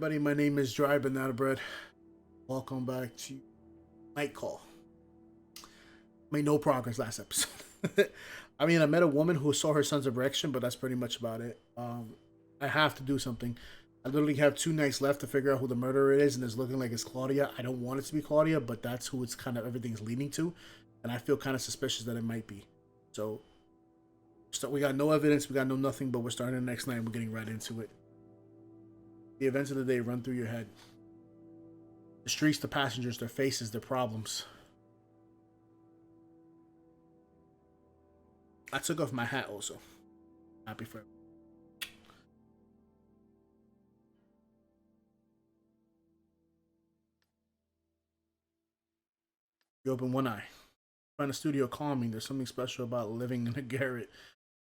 everybody, my name is Dry Banana Bread. Welcome back to Night Call. Made no progress last episode. I mean, I met a woman who saw her son's erection, but that's pretty much about it. I have to do something. I literally have 2 nights left to figure out who the murderer is, and it's looking like it's Claudia. I don't want it to be Claudia, but that's who it's kind of everything's leading to, and I feel kind of suspicious that it might be. So we got no evidence, we got no nothing, but we're starting the next night. And we're getting right into it. The events of the day run through your head. The streets, the passengers, their faces, their problems. I took off my hat also. Happy for everyone. You open one eye. Find the studio calming. There's something special about living in a garret.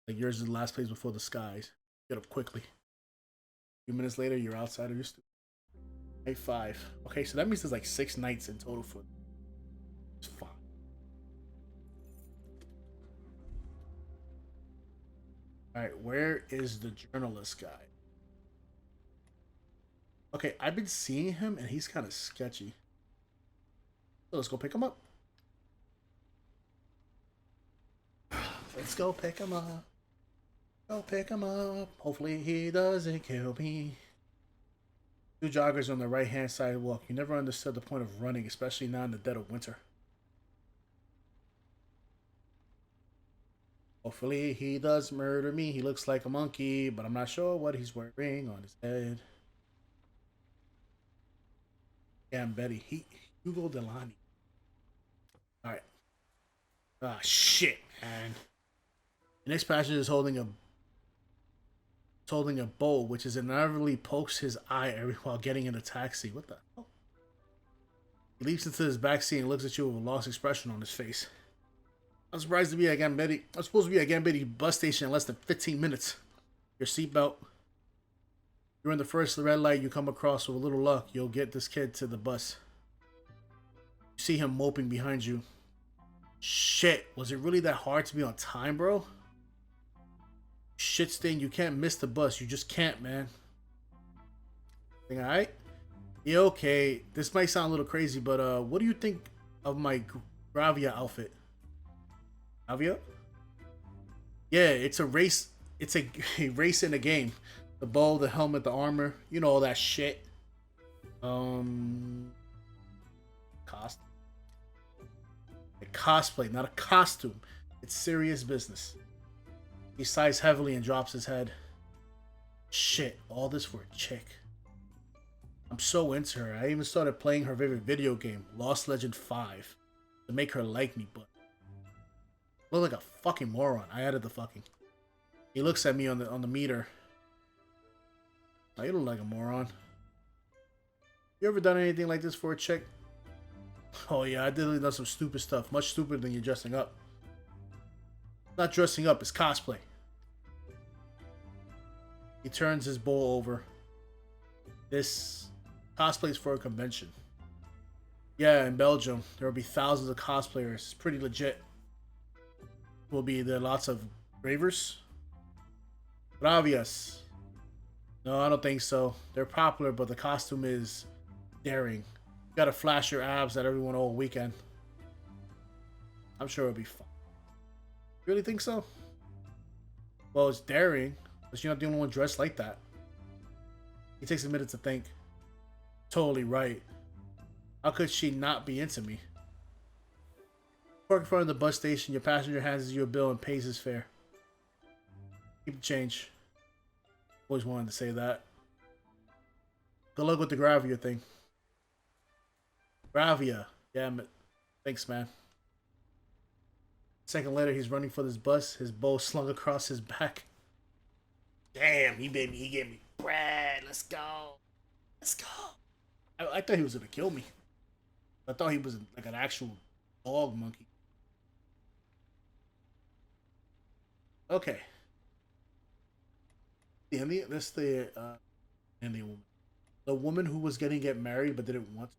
Like yours is the last place before the skies. Get up quickly. A few minutes later, you're outside of your studio. Night 5. Okay, so that means there's like 6 nights in total for it's fine. Alright, where is the journalist guy? Okay, I've been seeing him and he's kind of sketchy. So let's go pick him up. Let's go pick him up. Go pick him up. Hopefully he doesn't kill me. 2 joggers on the right hand sidewalk. You never understood the point of running, especially now in the dead of winter. Hopefully he does murder me. He looks like a monkey, but I'm not sure what he's wearing on his head. Damn, Betty. Hugo Delani. Alright. Ah, shit, man. The next passenger is holding a bowl, which is inevitably pokes his eye every while getting in a taxi. What the hell? He leaps into his backseat and looks at you with a lost expression on his face. I'm surprised to be at Gambetta. I'm supposed to be at Gambetta bus station in less than 15 minutes. Your seatbelt. You're in the first red light you come across. With a little luck, you'll get this kid to the bus. You see him moping behind you. Shit, was it really that hard to be on time, bro? Shit stain, you can't miss the bus. You just can't, man. Alright? Yeah, okay. This might sound a little crazy, but what do you think of my Gravia outfit? Gravia? Yeah, it's a race. It's a race in a game. The bow, the helmet, the armor. You know, all that shit. Costume. A cosplay, not a costume. It's serious business. He sighs heavily and drops his head. Shit, all this for a chick. I'm so into her. I even started playing her favorite video game, Lost Legend 5, to make her like me, but I look like a fucking moron. I added the fucking. He looks at me on the meter. Oh, you look like a moron. You ever done anything like this for a chick? Oh yeah, I did done some stupid stuff. Much stupider than you dressing up. Not dressing up, it's cosplay. He turns his bowl over. This cosplay is for a convention. Yeah, in Belgium, there will be thousands of cosplayers. It's pretty legit. Will be there lots of ravers? Bravias. No, I don't think so. They're popular, but the costume is daring. You gotta flash your abs at everyone all weekend. I'm sure it'll be fun. Really think so? Well, it's daring, but you're not the only one dressed like that. He takes a minute to think. Totally right. How could she not be into me? Park in front of the bus station, your passenger hands you a bill and pays his fare. Keep the change. Always wanted to say that. Good luck with the Gravia thing. Gravia. Yeah, thanks, man. Second later, he's running for this bus, his bow slung across his back. Damn, he gave me bread. Let's go. Let's go. I thought he was gonna kill me. I thought he was like an actual dog monkey. Okay. The Indian, that's the Indian woman. The woman who was getting get married but didn't want to.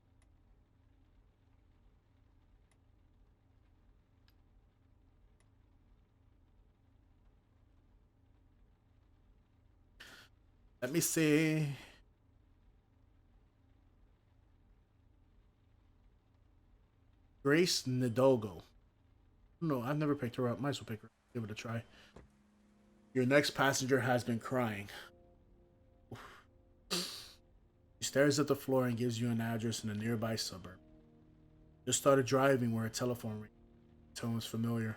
Let me see. Grace Nidogo. No, I've never picked her up. Might as well pick her up. Give it a try. Your next passenger has been crying. She stares at the floor and gives you an address in a nearby suburb. Just started driving where a telephone rings. Tone is familiar.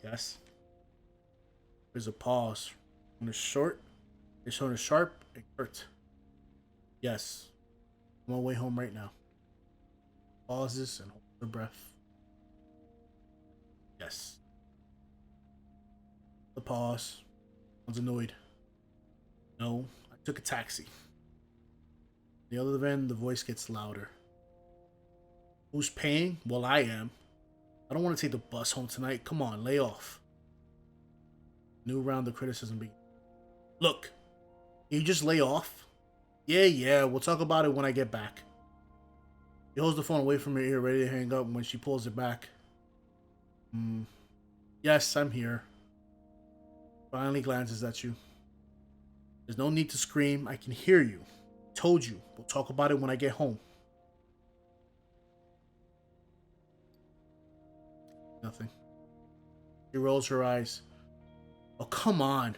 Yes. There's a pause. On the short, it's tone is sharp and curt. Yes. I'm on my way home right now. Pauses and holds her breath. Yes. The pause. Sounds annoyed. No, I took a taxi. The other end, the voice gets louder. Who's paying? Well, I am. I don't want to take the bus home tonight. Come on, lay off. New round of criticism begins. Look, can you just lay off? Yeah, we'll talk about it when I get back. He holds the phone away from her ear, ready to hang up when she pulls it back. Yes, I'm here. Finally glances at you. There's no need to scream. I can hear you. Told you. We'll talk about it when I get home. Nothing. She rolls her eyes. Oh, come on.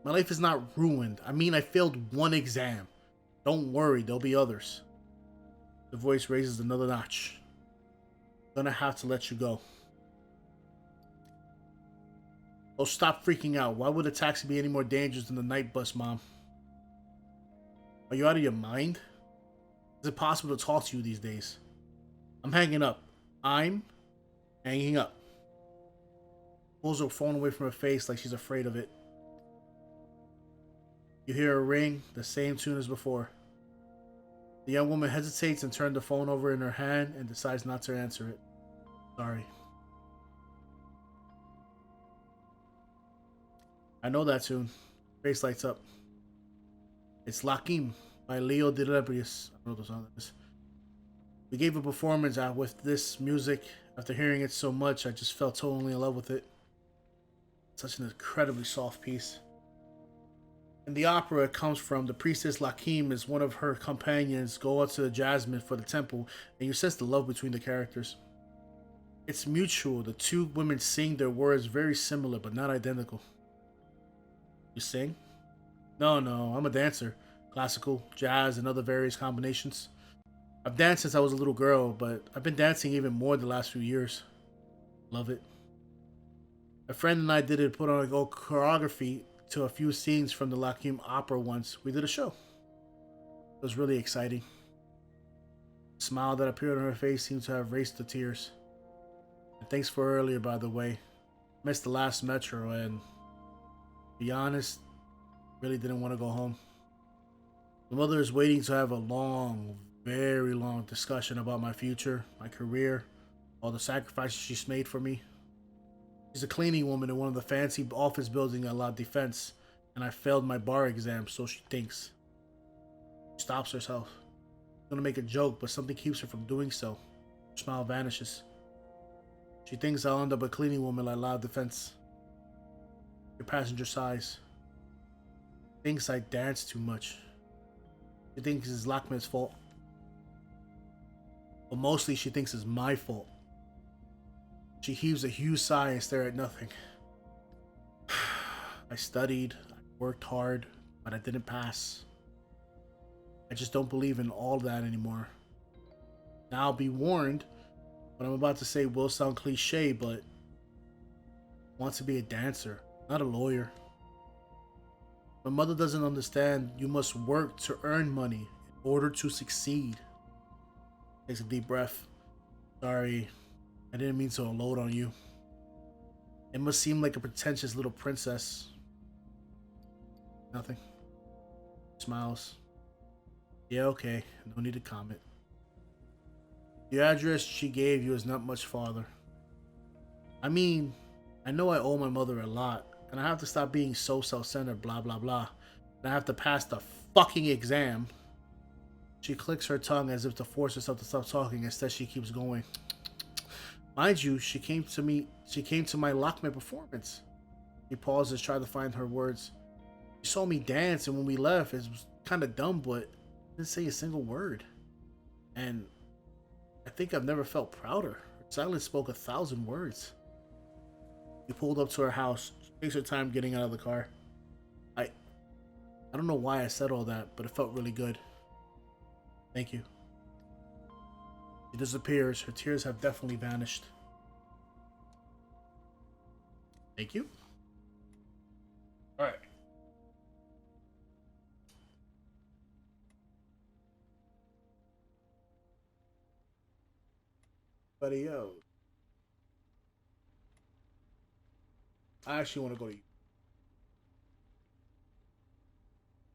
My life is not ruined. I mean, I failed one exam. Don't worry, there'll be others. The voice raises another notch. I'm gonna have to let you go. Oh, stop freaking out. Why would a taxi be any more dangerous than the night bus, Mom? Are you out of your mind? Is it possible to talk to you these days? I'm hanging up. I'm hanging up. Pulls her phone away from her face like she's afraid of it. You hear a ring, the same tune as before. The young woman hesitates and turns the phone over in her hand and decides not to answer it. Sorry. I know that tune. Face lights up. It's Lakim by Leo Delebrius. I don't know what the song is. We gave a performance out with this music. After hearing it so much, I just felt totally in love with it. Such an incredibly soft piece. In the opera it comes from, the priestess Lakim is one of her companions go out to the jasmine for the temple, and you sense the love between the characters. It's mutual. The two women sing their words very similar but not identical. You sing? No, I'm a dancer. Classical, jazz, and other various combinations. I've danced since I was a little girl, but I've been dancing even more the last few years. Love it. A friend and I put on a choreography to a few scenes from the Lakim opera once. We did a show. It was really exciting. The smile that appeared on her face seemed to have erased the tears. And thanks for earlier, by the way. Missed the last metro and, to be honest, really didn't want to go home. My mother is waiting to have a long, very long discussion about my future, my career, all the sacrifices she's made for me. She's a cleaning woman in one of the fancy office buildings at La Defense, and I failed my bar exam, so she thinks. She stops herself. She's gonna make a joke, but something keeps her from doing so. Her smile vanishes. She thinks I'll end up a cleaning woman like La Defense. Your passenger sighs. Thinks I dance too much. She thinks it's Lachman's fault. But mostly she thinks it's my fault. She heaves a huge sigh and stares at nothing. I studied, I worked hard, but I didn't pass. I just don't believe in all that anymore. Now be warned, what I'm about to say will sound cliche, but I want to be a dancer, not a lawyer. My mother doesn't understand you must work to earn money in order to succeed. Takes a deep breath. Sorry, I didn't mean to unload on you. It must seem like a pretentious little princess. Nothing. Smiles. Yeah, okay. No need to comment. The address she gave you is not much farther. I mean, I know I owe my mother a lot, and I have to stop being so self-centered, blah, blah, blah. And I have to pass the fucking exam. She clicks her tongue as if to force herself to stop talking. Instead, she keeps going. Mind you, she came to my Lockman performance. She pauses, trying to find her words. She saw me dance, and when we left, it was kind of dumb, but didn't say a single word. And I think I've never felt prouder or Silence spoke 1,000 words. We pulled up to her house. She takes her time getting out of the car. I I don't know why I said all that, but it felt really good. Thank you. She disappears. Her tears have definitely vanished. Thank you. Alright. Buddy, yo. I actually want to go to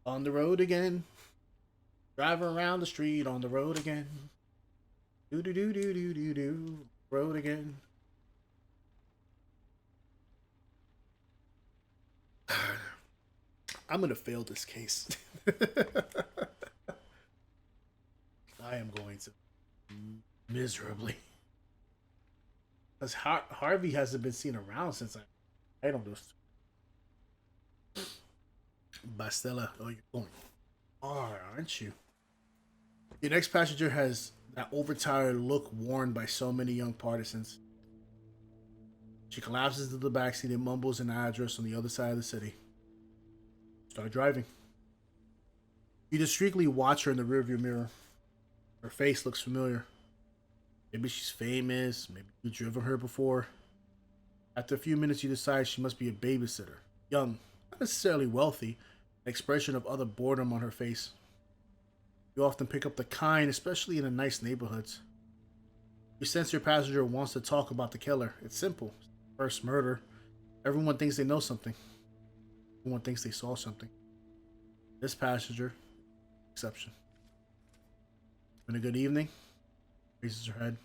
on the road again. Driving around the street on the road again. Do do do do do do do. Road again. I'm gonna fail this case. I am going to miserably. Because Harvey hasn't been seen around since I don't know. Bastella, oh, you're going far, aren't you? Your next passenger has that overtired look worn by so many young partisans. She collapses into the backseat and mumbles an address on the other side of the city. Start driving. You discreetly watch her in the rearview mirror. Her face looks familiar. Maybe she's famous. Maybe you've driven her before. After a few minutes, you decide she must be a babysitter. Young, not necessarily wealthy, an expression of utter boredom on her face. You often pick up the kind, especially in the nice neighborhoods. You sense your passenger wants to talk about the killer. It's simple. First murder. Everyone thinks they know something. Everyone thinks they saw something. This passenger, exception. Been a good evening? Raises her head.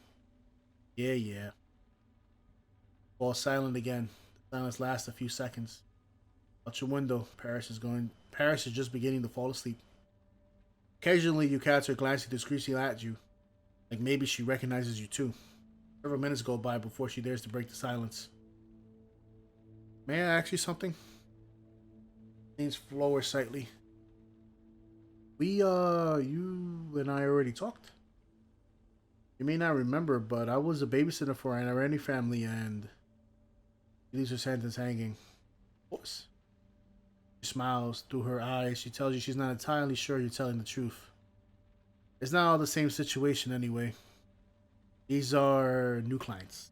Yeah. Falls silent again. The silence lasts a few seconds. Out your window, Paris is just beginning to fall asleep. Occasionally, you catch her glancing discreetly at you, like maybe she recognizes you too. Several minutes go by before she dares to break the silence. May I ask you something? Things lower slightly. You and I already talked. You may not remember, but I was a babysitter for an Iranian family, and she leaves her sentence hanging. Of course. She smiles through her eyes. She tells you she's not entirely sure you're telling the truth. It's not all the same situation anyway. These are new clients.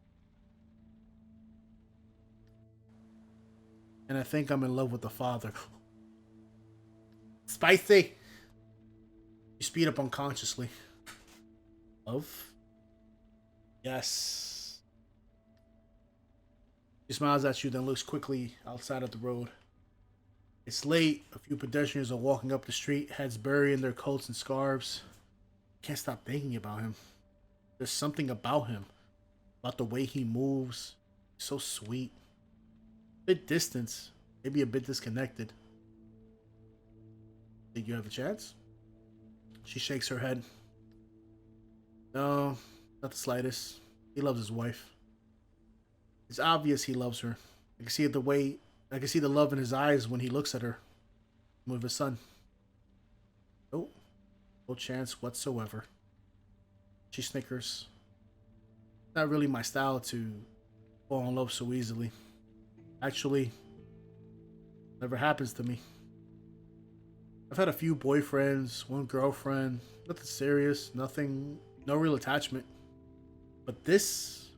And I think I'm in love with the father. Spicy! You speed up unconsciously. Love? Yes. She smiles at you, then looks quickly outside of the road. It's late. A few pedestrians are walking up the street, heads buried in their coats and scarves. Can't stop thinking about him. There's something about him. About the way he moves. So sweet. A bit distant. Maybe a bit disconnected. Think you have a chance? She shakes her head. No, not the slightest. He loves his wife. It's obvious he loves her. I can see the love in his eyes when he looks at her. With his son. Nope. No chance whatsoever. She snickers. Not really my style to fall in love so easily. Actually, never happens to me. I've had a few boyfriends, one girlfriend, nothing serious, no real attachment. But this,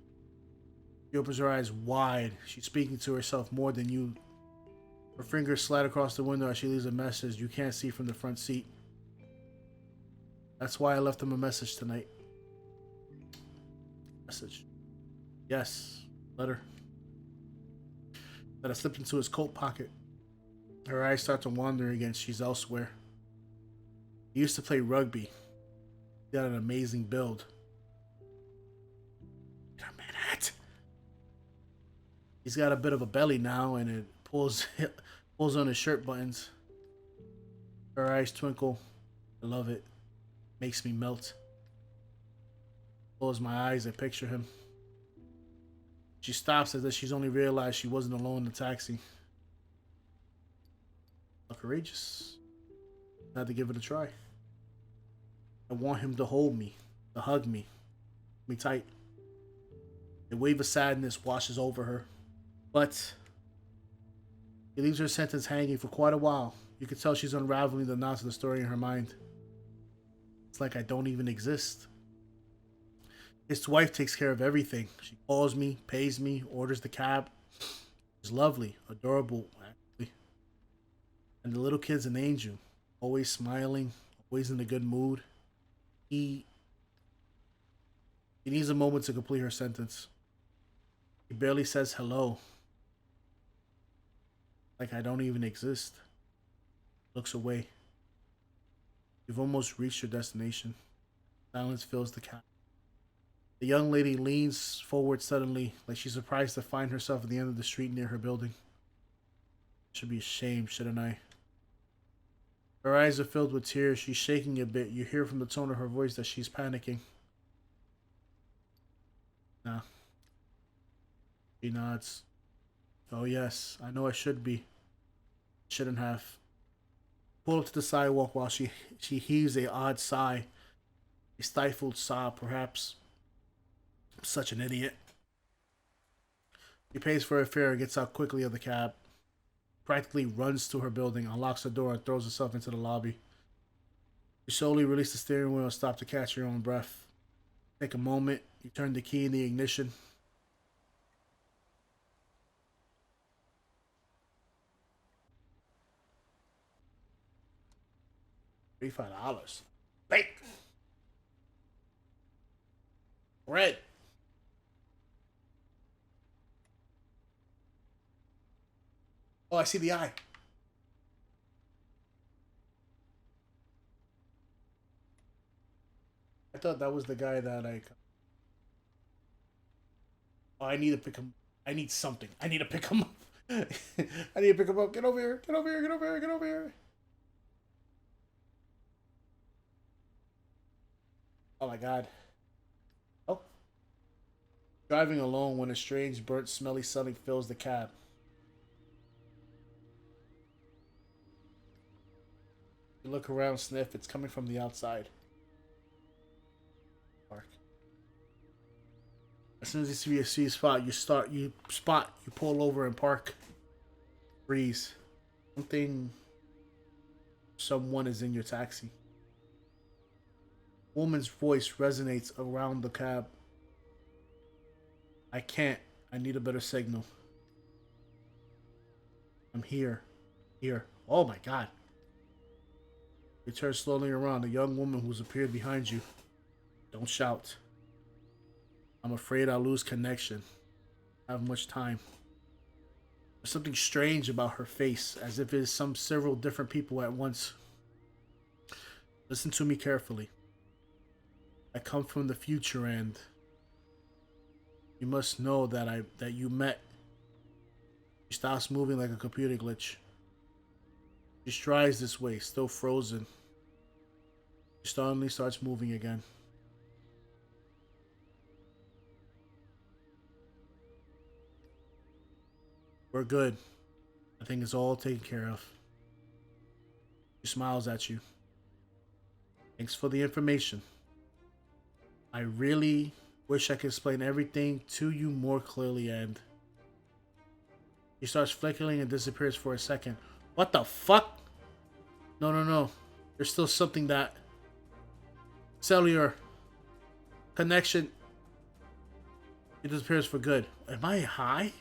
she opens her eyes wide. She's speaking to herself more than you. Her fingers slide across the window as she leaves a message you can't see from the front seat. That's why I left him a message tonight. Message. Yes. Letter. That I slipped into his coat pocket. Her eyes start to wander again. She's elsewhere. He used to play rugby. He got an amazing build. Get a minute. He's got a bit of a belly now, and it pulls on his shirt buttons. Her eyes twinkle. I love it. Makes me melt. Close my eyes and picture him. She stops as if she's only realized she wasn't alone in the taxi. How courageous. I had to give it a try. I want him to hold me, to hug me tight. A wave of sadness washes over her. But he leaves her sentence hanging for quite a while. You can tell she's unraveling the knots of the story in her mind. It's like I don't even exist. His wife takes care of everything. She calls me, pays me, orders the cab. She's lovely, adorable, actually. And the little kid's an angel. Always smiling, always in a good mood. He needs a moment to complete her sentence. He barely says hello. Like I don't even exist. Looks away. You've almost reached your destination. Silence fills the cab. The young lady leans forward suddenly, like she's surprised to find herself at the end of the street near her building. Should be ashamed, shouldn't I? Her eyes are filled with tears. She's shaking a bit. You hear from the tone of her voice that she's panicking. Nah. She nods. Oh yes, I know I should be. Shouldn't have. Pull up to the sidewalk while she heaves a odd sigh. A stifled sob, perhaps. I'm such an idiot. She pays for her fare and gets out quickly of the cab. Practically runs to her building, unlocks the door, and throws herself into the lobby. You slowly release the steering wheel and stop to catch your own breath. Take a moment. You turn the key in the ignition. $35. Bake. Red. Oh, I see the eye. I thought that was the guy that like. Oh, I need to pick him. I need something. I need to pick him up. I need to pick him up. Get over here. Get over here. Get over here. Get over here. Oh my god. Oh. Driving alone when a strange, burnt, smelly something fills the cab. You look around, sniff. It's coming from the outside. Park. As soon as you see a spot, you pull over and park. Freeze. Someone is in your taxi. Woman's voice resonates around the cab. I can't. I need a better signal. I'm here. Here. Oh my god. You turn slowly around. A young woman who's appeared behind you. Don't shout. I'm afraid I'll lose connection. I have much time. There's something strange about her face, as if it is several different people at once. Listen to me carefully. I come from the future, and you must know that you met. She stops moving like a computer glitch. She strides this way, still frozen. She suddenly starts moving again. We're good. I think it's all taken care of. She smiles at you. Thanks for the information. I really wish I could explain everything to you more clearly, and she starts flickering and disappears for a second. What the fuck? No. There's still something that cellular connection. It disappears for good. Am I high?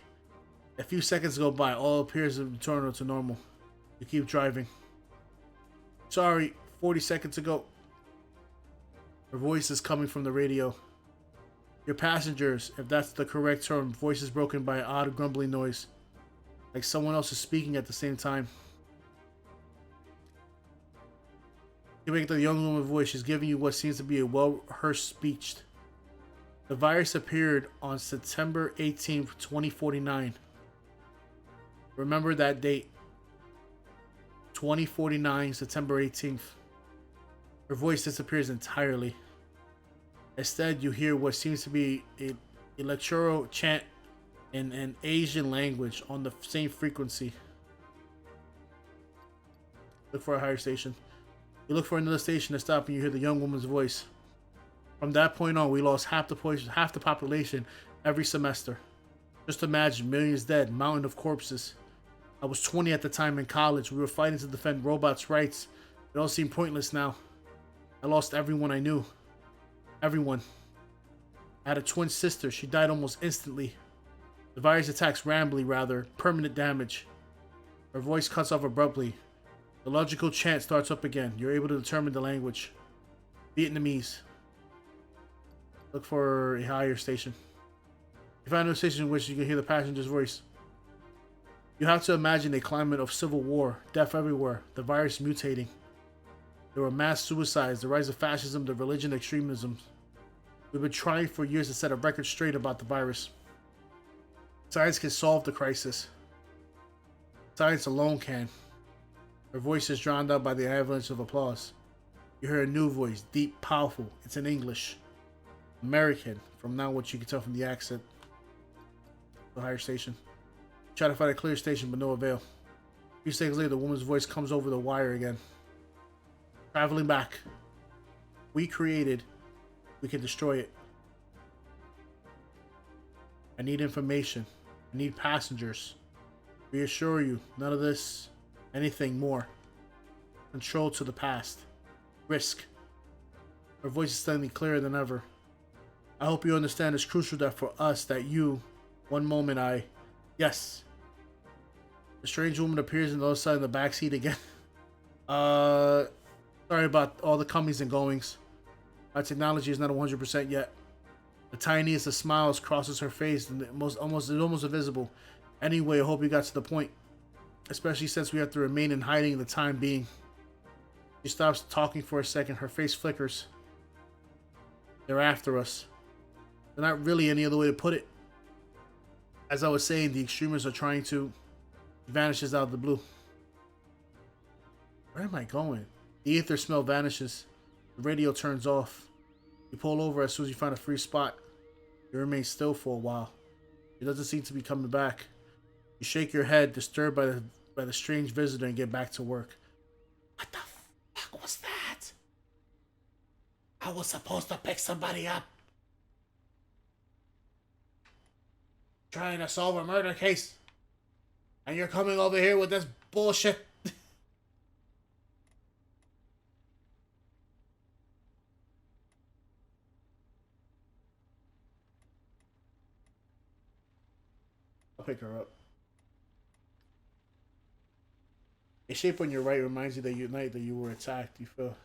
A few seconds go by. All appears to return to normal. You keep driving. Sorry, 40 seconds ago. Her voice is coming from the radio. Your passengers, if that's the correct term, voice is broken by an odd grumbling noise. Like someone else is speaking at the same time. You make the young woman's voice. She's giving you what seems to be a well-rehearsed speech. The virus appeared on September 18th, 2049. Remember that date. 2049, September 18th. Her voice disappears entirely. Instead, you hear what seems to be an electoral chant in an Asian language on the same frequency. Look for a higher station. You look for another station to stop and you hear the young woman's voice. From that point on, we lost half the population every semester. Just imagine millions dead, mountain of corpses. I was 20 at the time in college. We were fighting to defend robots' rights. It all seemed pointless now. I lost everyone I knew. Everyone. I had a twin sister. She died almost instantly. The virus attacks rambly, rather. Permanent damage. Her voice cuts off abruptly. The logical chant starts up again. You're able to determine the language. Vietnamese. Look for a higher station. You find a station in which you can hear the passenger's voice. You have to imagine a climate of civil war, death everywhere, the virus mutating. There were mass suicides, the rise of fascism, the religion extremism. We've been trying for years to set a record straight about the virus. Science can solve the crisis. Science alone can. Her voice is drowned out by the avalanche of applause. You hear a new voice, deep, powerful. It's in English. American, from now what you can tell from the accent. The higher station. Try to find a clear station, but no avail. A few seconds later, the woman's voice comes over the wire again. Traveling back. We created. We can destroy it. I need information. I need passengers. Reassure you, none of this, anything more. Control to the past. Risk. Her voice is suddenly clearer than ever. I hope you understand it's crucial that for us, that you, one moment yes. The strange woman appears on the other side of the backseat again. Sorry about all the comings and goings. My technology is not 100% yet. The tiniest of smiles crosses her face and it's almost invisible. Anyway, I hope you got to the point. Especially since we have to remain in hiding the time being. She stops talking for a second. Her face flickers. They're after us. There's not really any other way to put it. As I was saying, the extremists are trying to... vanishes out of the blue. Where am I going? The ether smell vanishes. The radio turns off. You pull over as soon as you find a free spot. You remain still for a while. It doesn't seem to be coming back. You shake your head, disturbed by the strange visitor, and get back to work. What the fuck was that? I was supposed to pick somebody up. Trying to solve a murder case. And you're coming over here with this bullshit. I'll pick her up. A shape on your right reminds you that night that you were attacked. You feel.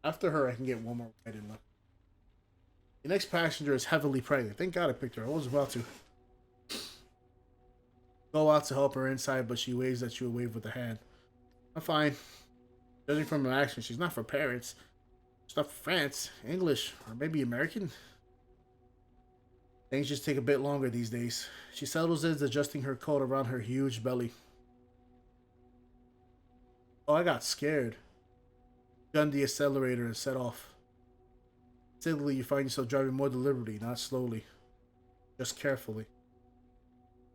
After her, I can get one more right in left. The next passenger is heavily pregnant. Thank God I picked her. I was about to go out to help her inside, but she waves at you a wave with a hand. I'm fine. Judging from her action, she's not for parents. She's not for France, English, or maybe American. Things just take a bit longer these days. She settles in, adjusting her coat around her huge belly. Oh, I got scared. Gunned the accelerator and set off. Suddenly, you find yourself driving more deliberately, not slowly. Just carefully.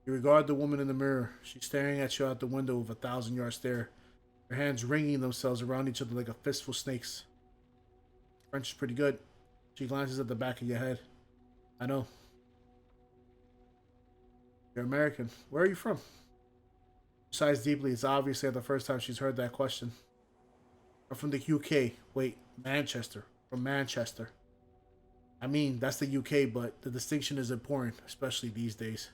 You regard the woman in the mirror. She's staring at you out the window with a 1,000-yard stare. Her hands wringing themselves around each other like a fistful of snakes. French is pretty good. She glances at the back of your head. I know. You're American. Where are you from? She sighs deeply. It's obviously the first time she's heard that question. I'm from the UK. Wait, Manchester. From Manchester. I mean, that's the UK, but the distinction is important, especially these days.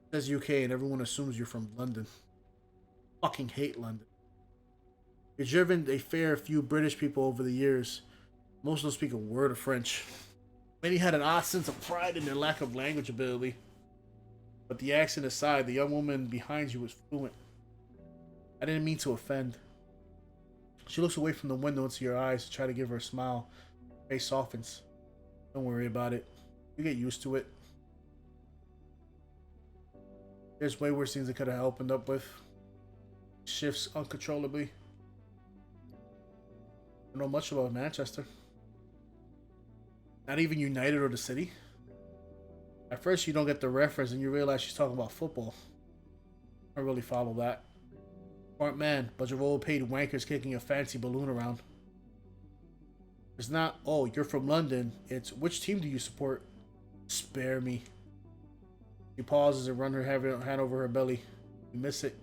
It says UK and everyone assumes you're from London. Fucking hate London. You've driven a fair few British people over the years. Most don't speak a word of French. Many had an odd sense of pride in their lack of language ability. But the accent aside, the young woman behind you was fluent. I didn't mean to offend. She looks away from the window into your eyes to try to give her a smile. Her face softens. Don't worry about it. You get used to it. There's way worse things I could have opened up with. Shifts uncontrollably. I don't know much about Manchester. Not even United or the city. At first you don't get the reference and you realize she's talking about football. I don't really follow that. Smart man, bunch of old paid wankers kicking a fancy balloon around. It's not, oh, you're from London. It's, which team do you support? Spare me. She pauses and runs her hand over her belly. You miss it.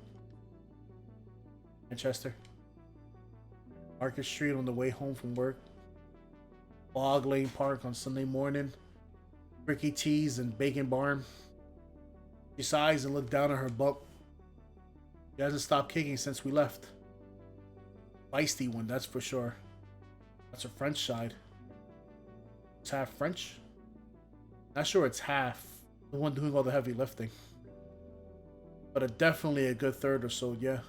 Manchester. Market Street on the way home from work. Bog Lane Park on Sunday morning. Ricky T's and Bacon Barn. She sighs and looks down at her bump. She hasn't stopped kicking since we left. Feisty one, that's for sure. That's her French side. It's half French. Not sure it's half. The one doing all the heavy lifting. But definitely a good third or so, yeah.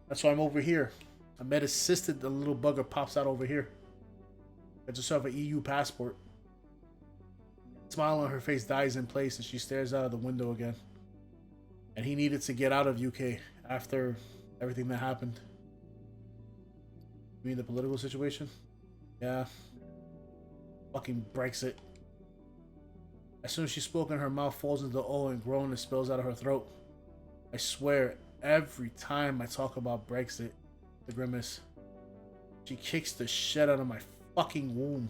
That's why I'm over here. I met assisted, the little bugger pops out over here. Gets herself an EU passport. Smile on her face dies in place and she stares out of the window again. And he needed to get out of UK after everything that happened. You mean the political situation? Yeah. Fucking Brexit. As soon as she's spoken, her mouth falls into the O and groan and spills out of her throat. I swear, every time I talk about Brexit, the grimace, she kicks the shit out of my fucking womb.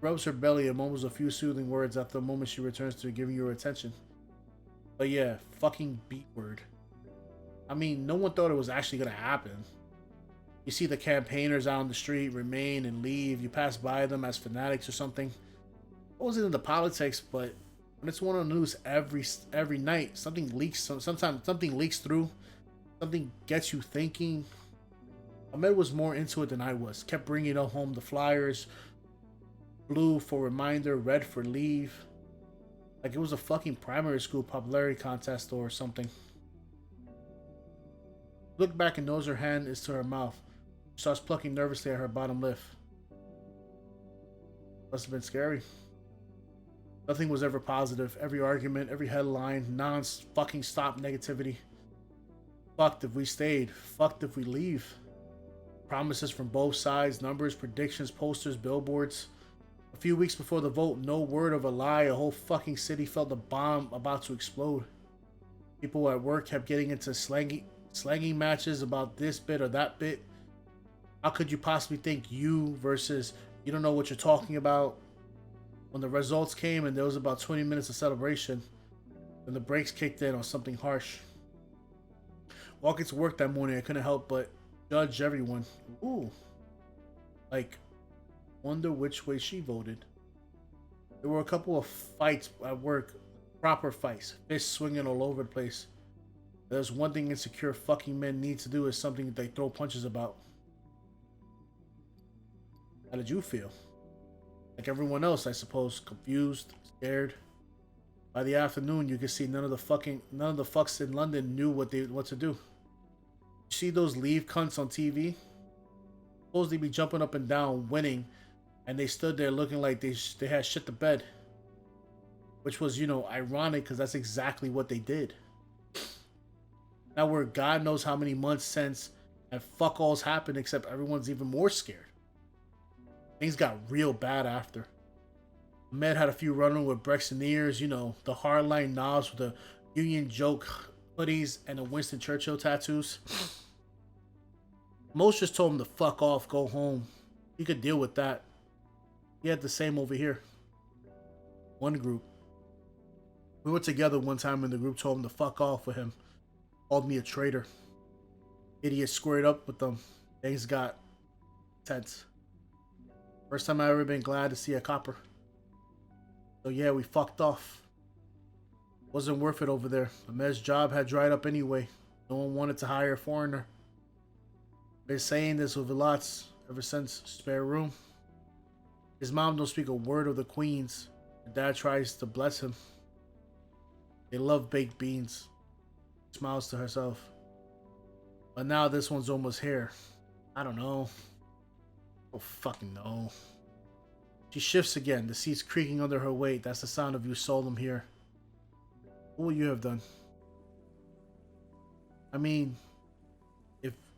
Rubs her belly and mumbles a few soothing words after a moment she returns to giving you her attention. But yeah, fucking beat word. I mean, no one thought it was actually gonna happen. You see the campaigners out on the street remain and leave. You pass by them as fanatics or something. I wasn't into politics, but when it's one on the news every night, something leaks. Sometimes something leaks through. Something gets you thinking. Ahmed was more into it than I was. Kept bringing home the flyers. Blue for reminder, red for leave. Like it was a fucking primary school popularity contest or something. Look back and knows her hand is to her mouth. She starts plucking nervously at her bottom lip. Must have been scary. Nothing was ever positive. Every argument, every headline, non-fucking stop negativity. Fucked if we stayed. Fucked if we leave. Promises from both sides, numbers, predictions, posters, billboards. A few weeks before the vote, no word of a lie. A whole fucking city felt the bomb about to explode. People at work kept getting into slanging matches about this bit or that bit. How could you possibly think you versus you don't know what you're talking about? When the results came and there was about 20 minutes of celebration, then the brakes kicked in on something harsh. Walking to work that morning, I couldn't help but judge everyone. Ooh. Like, wonder which way she voted. There were a couple of fights at work. Proper fights. Fists swinging all over the place. There's one thing insecure fucking men need to do is something they throw punches about. How did you feel? Like everyone else, I suppose. Confused, scared. By the afternoon, you could see none of the fucks in London knew what to do. You see those leave cunts on TV? Suppose they be jumping up and down, winning, and they stood there looking like they had shit to bed. Which was, you know, ironic because that's exactly what they did. Now we're God knows how many months since, and fuck all's happened except everyone's even more scared. Things got real bad after. Ahmed had a few run-ins with Brexiteers, you know, the hardline knobs with the Union joke hoodies and the Winston Churchill tattoos. Most just told him to fuck off, go home. He could deal with that. He had the same over here. One group. We were together one time and the group told him to fuck off with him. Called me a traitor. Idiot squared up with them. Things got tense. First time I ever been glad to see a copper. So yeah, we fucked off. Wasn't worth it over there. Ahmed's job had dried up anyway. No one wanted to hire a foreigner. Been saying this with lots ever since. Spare room. His mom don't speak a word of the Queens. Her dad tries to bless him. They love baked beans. Smiles to herself. But now this one's almost here. I don't know. Oh fucking no. She shifts again, the seats creaking under her weight. That's the sound of you solemn here. What would you have done? I mean,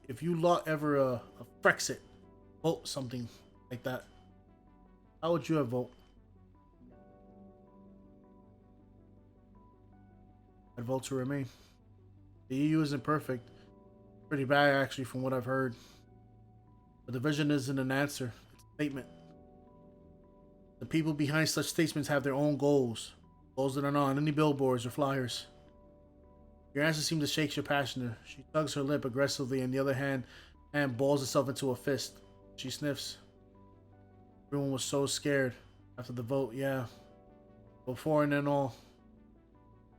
if you lot ever a Brexit, vote something like that, how would you have vote? I'd vote to remain. The EU isn't perfect. Pretty bad actually from what I've heard. The division isn't an answer, it's a statement. The people behind such statements have their own goals. Goals that are not on any billboards or flyers. Your answer seems to shake your passenger. She tugs her lip aggressively, and the other hand balls itself into a fist. She sniffs. Everyone was so scared after the vote, yeah. Before and then all.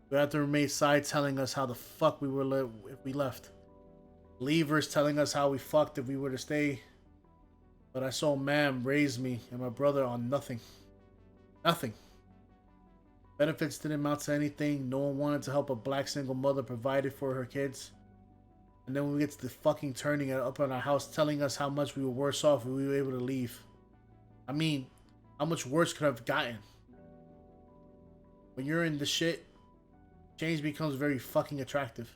We had to remain side telling us how the fuck we were if we left. Leavers telling us how we fucked if we were to stay. But I saw Mam raise me and my brother on nothing. Nothing. Benefits didn't amount to anything. No one wanted to help a black single mother provided for her kids. And then when we get to the fucking turning it up on our house, telling us how much we were worse off if we were able to leave. I mean, how much worse could I have gotten? When you're in the shit, change becomes very fucking attractive.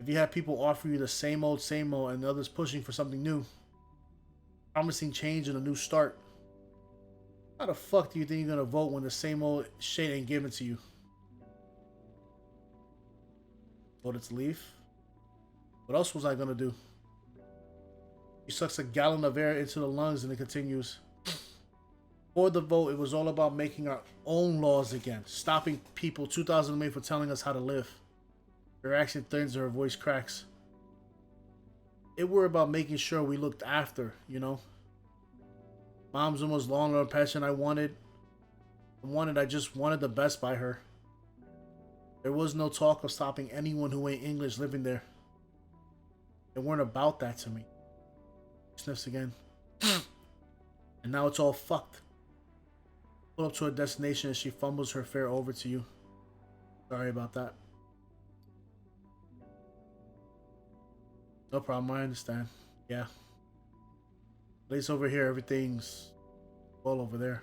If you have people offer you the same old, and others pushing for something new, promising change and a new start, how the fuck do you think you're gonna vote when the same old shit ain't given to you? Voted to leave? What else was I gonna do? He sucks a gallon of air into the lungs and it continues. For the vote, it was all about making our own laws again, stopping people 2,000 away from telling us how to live. Her accent thins and her voice cracks. It were about making sure we looked after, you know? Mom's almost longer and passion I just wanted the best by her. There was no talk of stopping anyone who ain't English living there. They weren't about that to me. She sniffs again. And now it's all fucked. Pull up to her destination as she fumbles her fare over to you. Sorry about that. No problem, I understand. Yeah. At least over here, everything's well over there.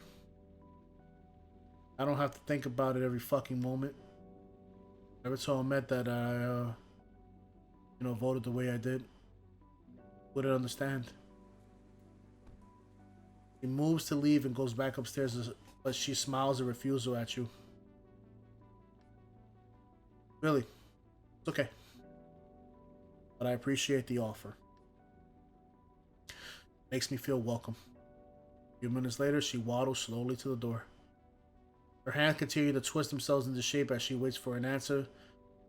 I don't have to think about it every fucking moment. Never told Matt that I, voted the way I did. Wouldn't understand. He moves to leave and goes back upstairs, but she smiles a refusal at you. Really? It's okay. But I appreciate the offer. Makes me feel welcome. A few minutes later, she waddles slowly to the door. Her hands continue to twist themselves into shape as she waits for an answer,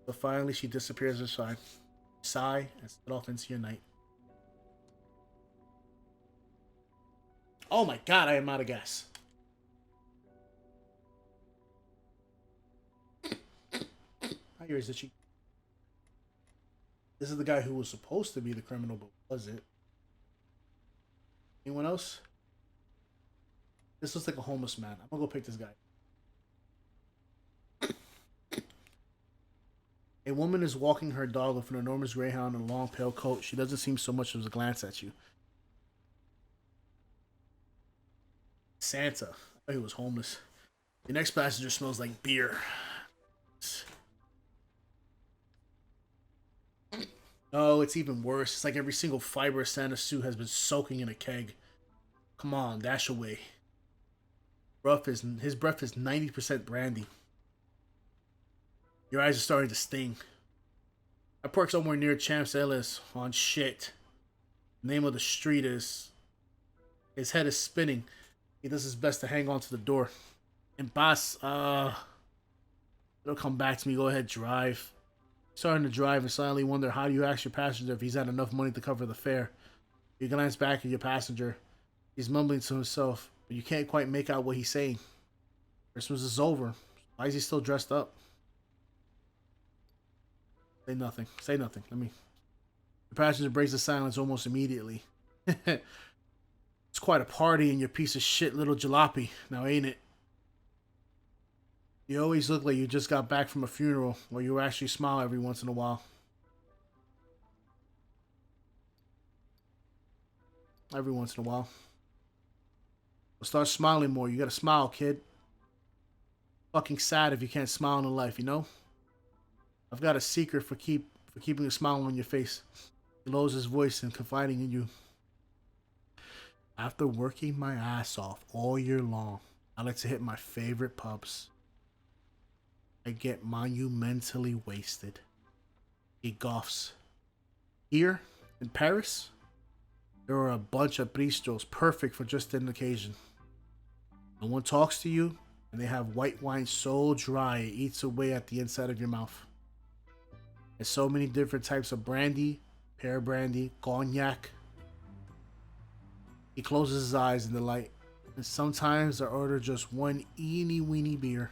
but finally she disappears inside. Sigh and set off into your night. Oh my god, I am out of gas. My ear is itchy. This is the guy who was supposed to be the criminal, but was it? Anyone else? This looks like a homeless man. I'm gonna go pick this guy. A woman is walking her dog with an enormous greyhound and a long pale coat. She doesn't seem so much as a glance at you. Santa. I thought he was homeless. The next passenger smells like beer. Oh, it's even worse. It's like every single fiber of Santa's suit has been soaking in a keg. Come on, dash away. His breath is 90% brandy. Your eyes are starting to sting. I park somewhere near Champs Ellis on shit. The name of the street is... His head is spinning. He does his best to hang on to the door. And boss, it'll come back to me. Go ahead, drive. Starting to drive and silently wonder how do you ask your passenger if he's had enough money to cover the fare. You glance back at your passenger. He's mumbling to himself, but you can't quite make out what he's saying. Christmas is over. Why is he still dressed up? Say nothing. Say nothing. The passenger breaks the silence almost immediately. It's quite a party in your piece of shit little jalopy, now ain't it? You always look like you just got back from a funeral where you actually smile every once in a while. Every once in a while. Well, start smiling more. You gotta smile, kid. Fucking sad if you can't smile in life, you know? I've got a secret for keeping a smile on your face. He lowers his voice and confiding in you. After working my ass off all year long, I like to hit my favorite pubs. I get monumentally wasted. He goffs. Here, in Paris, There are a bunch of bistros perfect for just an occasion. No one talks to you, and they have white wine so dry it eats away at the inside of your mouth. There's so many different types of brandy, pear brandy, cognac. He closes his eyes in the light, and sometimes I order just one eeny weeny beer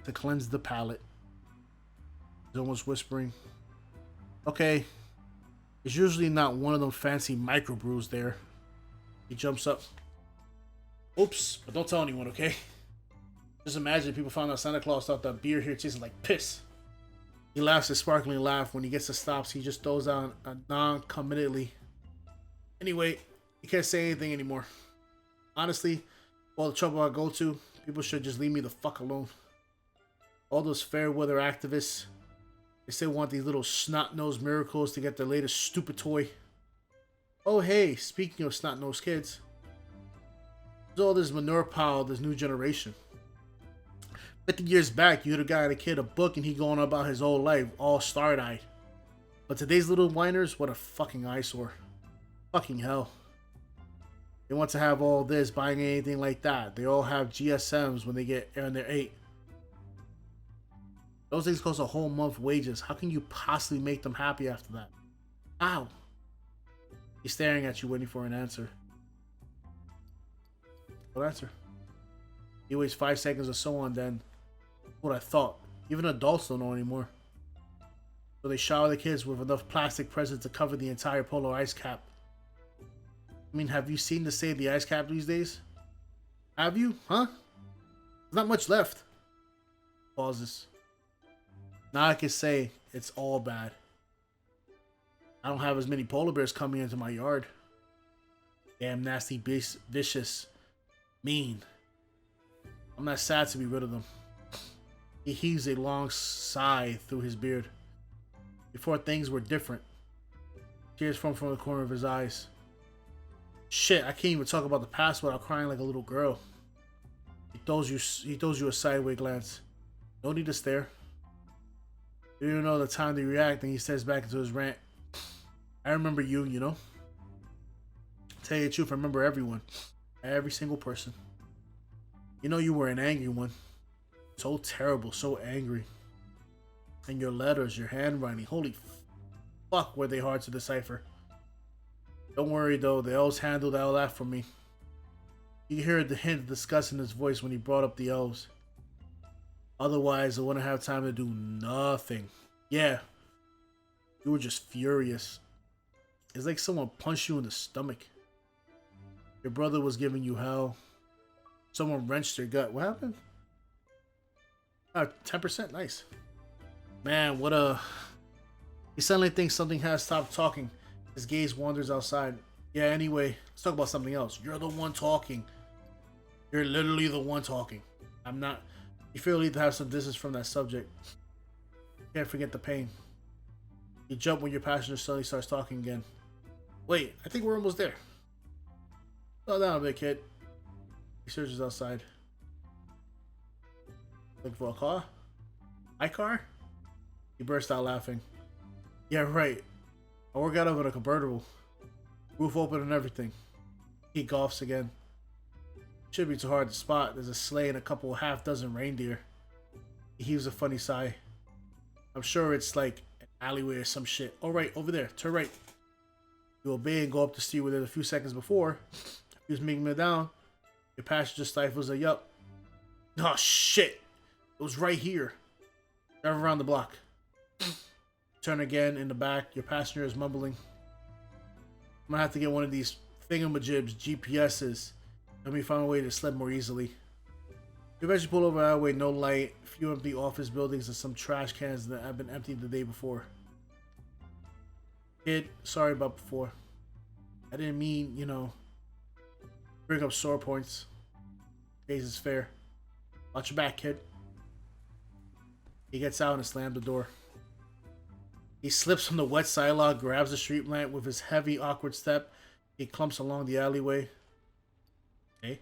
to cleanse the palate. He's almost whispering, okay, it's usually not one of them fancy microbrews there. He jumps up. Oops, but don't tell anyone, okay? Just imagine people found out Santa Claus thought that beer here tasted like piss. He laughs a sparkling laugh. When he gets to stops, he just throws out a non-committedly. Anyway, he can't say anything anymore. Honestly, all the trouble I go to, people should just leave me the fuck alone. All those fair weather activists, they still want these little snot-nosed miracles to get their latest stupid toy. Oh hey, speaking of snot-nosed kids, there's all this manure pile of this new generation. 50 years back, you'd have got a kid a book and he going about his whole life, all starry-eyed. But today's little whiners, what a fucking eyesore. Fucking hell. They want to have all this, buying anything like that. They all have GSMs when they get in their 8. Those things cost a whole month wages. How can you possibly make them happy after that? Ow. He's staring at you, waiting for an answer. No answer. He waits 5 seconds or so on, then. What I thought. Even adults don't know anymore. So they shower the kids with enough plastic presents to cover the entire polar ice cap. I mean, have you seen the state of the ice cap these days? Have you? Huh? There's not much left. Pauses. Now I can say it's all bad. I don't have as many polar bears coming into my yard. Damn nasty, vicious, mean. I'm not sad to be rid of them. He heaves a long sigh through his beard. Before things were different. Tears from the corner of his eyes. Shit, I can't even talk about the past without crying like a little girl. He throws you a sideways glance. No need to stare. You don't know the time to react, and he says back into his rant. I remember you, you know? Tell you the truth, I remember everyone. Every single person. You know you were an angry one. So terrible, so angry. And your letters, your handwriting, holy fuck were they hard to decipher. Don't worry though, the elves handled all that for me. You heard the hint of disgust in his voice when he brought up the elves. Otherwise, I wouldn't have time to do nothing. Yeah, you were just furious. It's like someone punched you in the stomach. Your brother was giving you hell. Someone wrenched your gut. What happened? 10%, nice. Man, what a... He suddenly thinks something has stopped talking. His gaze wanders outside. Yeah, anyway, let's talk about something else. You're the one talking. You're literally the one talking. I'm not... You feel you need to have some distance from that subject. Can't forget the pain. You jump when your passenger suddenly starts talking again. Wait, I think we're almost there. Slow down a bit, kid. He searches outside. Looking for a car? My car? He burst out laughing. Yeah, right. I work out of a convertible. Roof open and everything. He coughs again. Should be too hard to spot. There's a sleigh and a couple half-dozen reindeer. He heaves a funny sigh. I'm sure it's like an alleyway or some shit. Oh, right, over there. Turn right. You obey and go up the street where there's a few seconds before. He was making it down. Your passenger stifles a yup. Oh, shit. It was right here. Drive around the block. Turn again in the back. Your passenger is mumbling. I'm gonna have to get one of these thingamajibs, GPSs. Let me find a way to sled more easily. You eventually pull over highway, no light, a few empty office buildings, and some trash cans that have been emptied the day before. Kid, sorry about before. I didn't mean, you know, bring up sore points. Days is fair. Watch your back, kid. He gets out and slams the door. He slips from the wet sidewalk, grabs the street lamp with his heavy, awkward step. He clumps along the alleyway. Hey?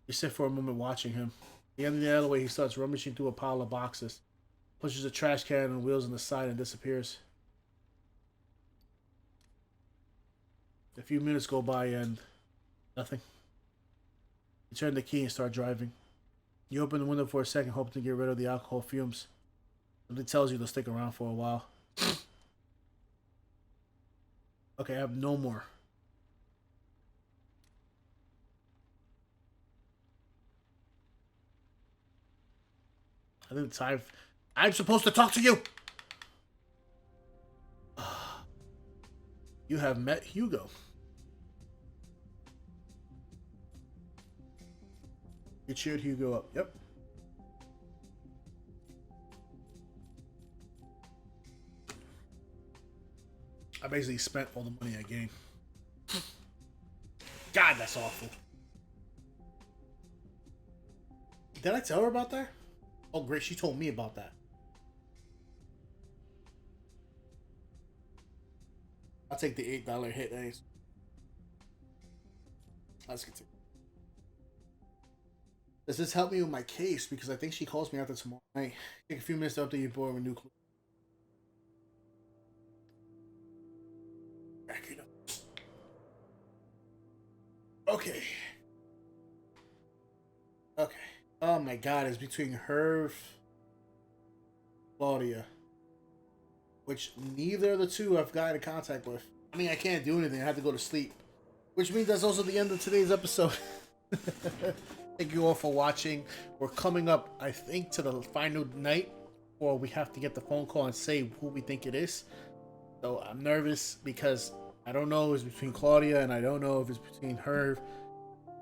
You sit for a moment watching him. At the end of the alleyway, he starts rummaging through a pile of boxes. Pushes a trash can and wheels on the side and disappears. A few minutes go by and nothing. You turn the key and start driving. You open the window for a second, hoping to get rid of the alcohol fumes. Something tells you to stick around for a while. Okay, I have no more. I think it's time. I'm supposed to talk to you! You have met Hugo. You cheered Hugo up. Yep. I basically spent all the money I gained. God, that's awful. Did I tell her about that? Oh, great. She told me about that. I'll take the $8 hit. Anyways. Let's continue. Does this help me with my case? Because I think she calls me after tomorrow night. Take a few minutes to update your board with new clues. Okay. Okay. Oh my god, it's between her, Claudia. Which neither of the two I've gotten in contact with. I mean, I can't do anything. I have to go to sleep. Which means that's also the end of today's episode. Thank you all for watching. We're coming up, I think, to the final night, or we have to get the phone call and say who we think it is. So I'm nervous because I don't know if it's between Claudia and I don't know if it's between her.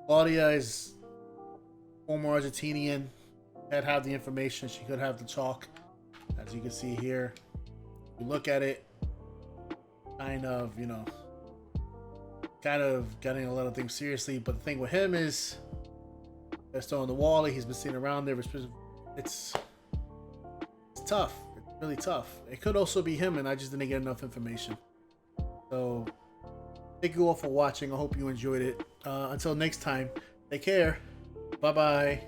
Claudia is former Argentinian. Could have the information. She could have the talk. As you can see here, you look at it, kind of, you know, kind of getting a lot of things seriously. But the thing with him is, they're still on the wall. He's been sitting around there. It's tough. It's really tough. It could also be him, and I just didn't get enough information. So, thank you all for watching. I hope you enjoyed it. Until next time, take care. Bye-bye.